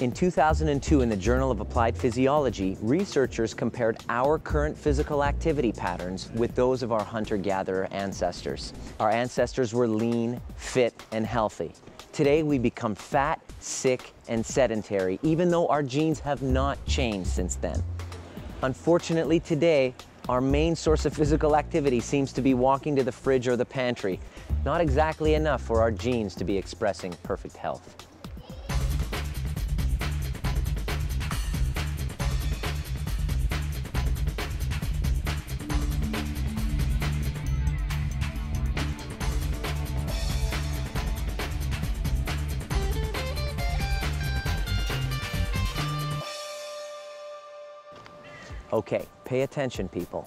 In 2002, in the Journal of Applied Physiology, researchers compared our current physical activity patterns with those of our hunter-gatherer ancestors. Our ancestors were lean, fit, and healthy. Today, we become fat, sick, and sedentary, even though our genes have not changed since then. Unfortunately, today, our main source of physical activity seems to be walking to the fridge or the pantry. Not exactly enough for our genes to be expressing perfect health. Okay, pay attention, people.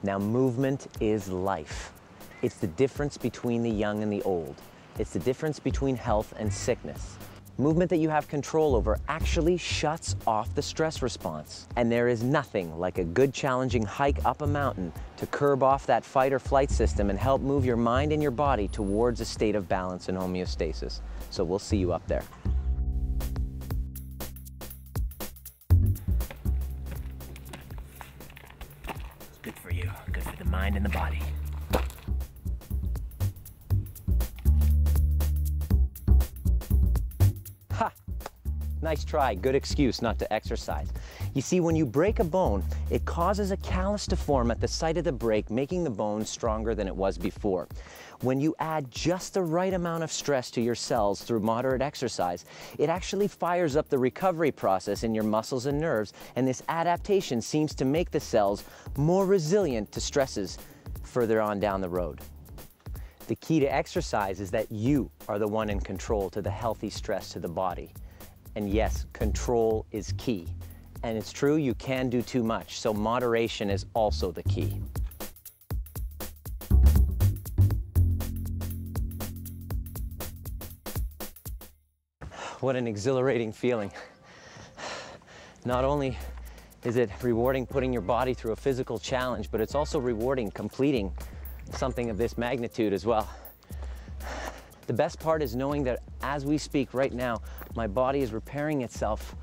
Now, movement is life. It's the difference between the young and the old. It's the difference between health and sickness. Movement that you have control over actually shuts off the stress response. And there is nothing like a good challenging hike up a mountain to curb off that fight or flight system and help move your mind and your body towards a state of balance and homeostasis. So we'll see you up there. Good for you, good for the mind and the body. Ha! Nice try, good excuse not to exercise. You see, when you break a bone, it causes a callus to form at the site of the break, making the bone stronger than it was before. When you add just the right amount of stress to your cells through moderate exercise, it actually fires up the recovery process in your muscles and nerves, and this adaptation seems to make the cells more resilient to stresses further on down the road. The key to exercise is that you are the one in control to the healthy stress to the body. And yes, control is key. And it's true, you can do too much, so moderation is also the key. What an exhilarating feeling. Not only is it rewarding putting your body through a physical challenge, but it's also rewarding completing something of this magnitude as well. The best part is knowing that as we speak right now, my body is repairing itself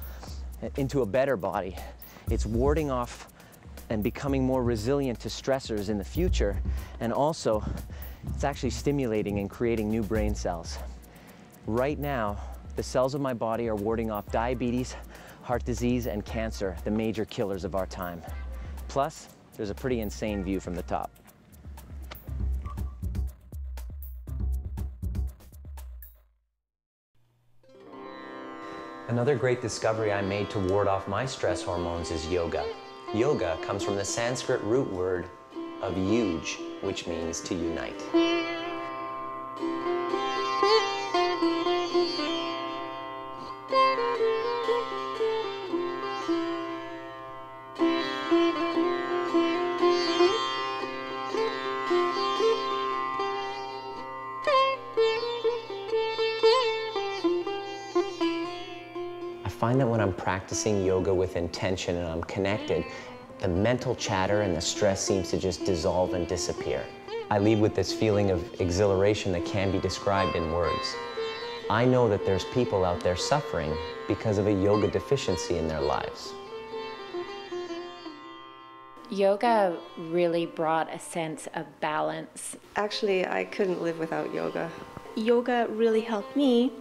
into a better body. It's warding off and becoming more resilient to stressors in the future, and also it's actually stimulating and creating new brain cells. Right now, the cells of my body are warding off diabetes, heart disease, and cancer, the major killers of our time. Plus, there's a pretty insane view from the top. Another great discovery I made to ward off my stress hormones is yoga. Yoga comes from the Sanskrit root word of yuj, which means to unite. I find that when I'm practicing yoga with intention and I'm connected, the mental chatter and the stress seems to just dissolve and disappear. I leave with this feeling of exhilaration that can't be described in words. I know that there's people out there suffering because of a yoga deficiency in their lives. Yoga really brought a sense of balance. Actually, I couldn't live without yoga. Yoga really helped me,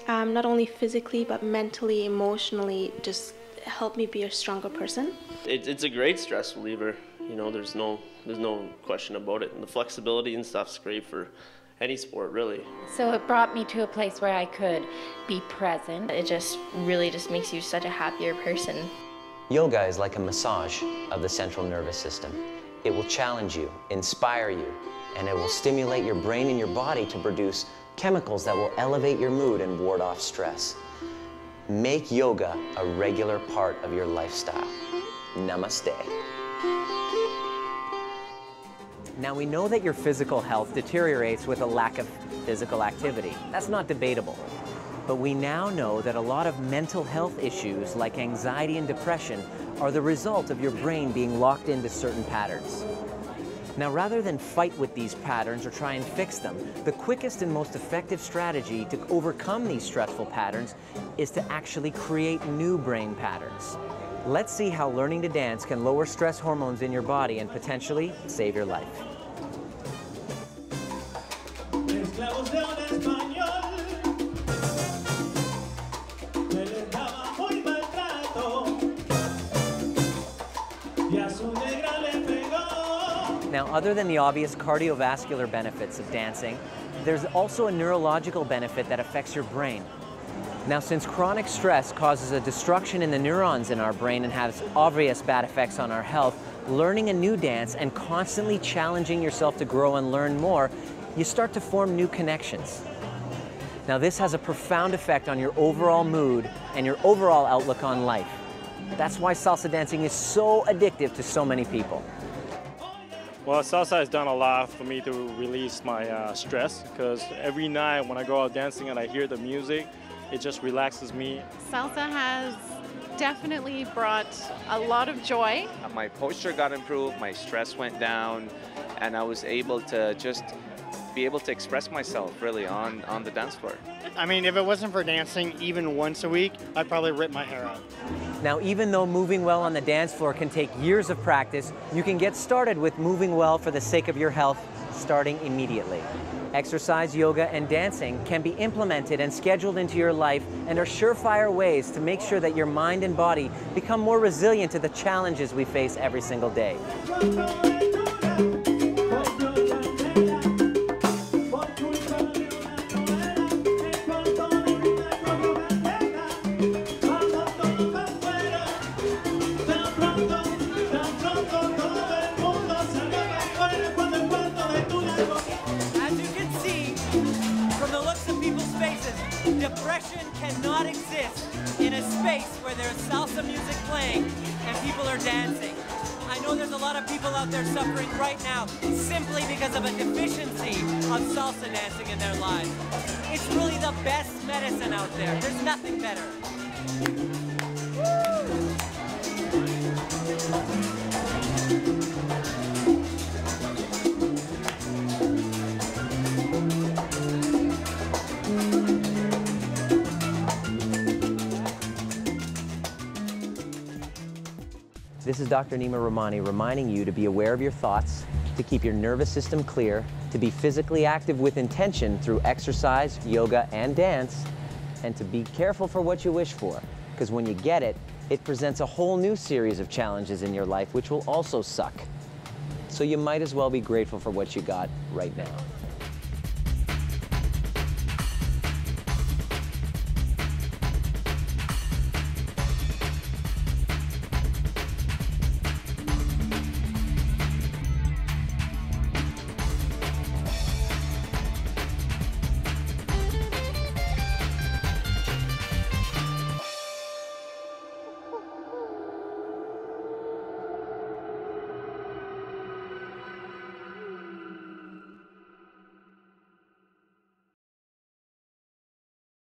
not only physically, but mentally, emotionally, just helped me be a stronger person. It's a great stress reliever. You know, there's no question about it. And the flexibility and stuff's great for any sport, really. So it brought me to a place where I could be present. It just really just makes you such a happier person. Yoga is like a massage of the central nervous system. It will challenge you, inspire you, and it will stimulate your brain and your body to produce chemicals that will elevate your mood and ward off stress. Make yoga a regular part of your lifestyle. Namaste. Now, we know that your physical health deteriorates with a lack of physical activity. That's not debatable. But we now know that a lot of mental health issues like anxiety and depression are the result of your brain being locked into certain patterns. Now, rather than fight with these patterns or try and fix them, the quickest and most effective strategy to overcome these stressful patterns is to actually create new brain patterns. Let's see how learning to dance can lower stress hormones in your body and potentially save your life. Now, other than the obvious cardiovascular benefits of dancing, there's also a neurological benefit that affects your brain. Now, since chronic stress causes a destruction in the neurons in our brain and has obvious bad effects on our health, learning a new dance and constantly challenging yourself to grow and learn more, you start to form new connections. Now, this has a profound effect on your overall mood and your overall outlook on life. That's why salsa dancing is so addictive to so many people. Well, salsa has done a lot for me to release my stress, because every night when I go out dancing and I hear the music, it just relaxes me. Salsa has definitely brought a lot of joy. My posture got improved, my stress went down, and I was able to just be able to express myself really on the dance floor. I mean, if it wasn't for dancing even once a week, I'd probably rip my hair out. Now, even though moving well on the dance floor can take years of practice, you can get started with moving well for the sake of your health, starting immediately. Exercise, yoga, and dancing can be implemented and scheduled into your life and are surefire ways to make sure that your mind and body become more resilient to the challenges we face every single day. Depression cannot exist in a space where there's salsa music playing and people are dancing. I know there's a lot of people out there suffering right now simply because of a deficiency of salsa dancing in their lives. It's really the best medicine out there. There's nothing better. This is Dr. Nima Rahmany reminding you to be aware of your thoughts, to keep your nervous system clear, to be physically active with intention through exercise, yoga, and dance, and to be careful for what you wish for, because when you get it, it presents a whole new series of challenges in your life which will also suck. So you might as well be grateful for what you got right now.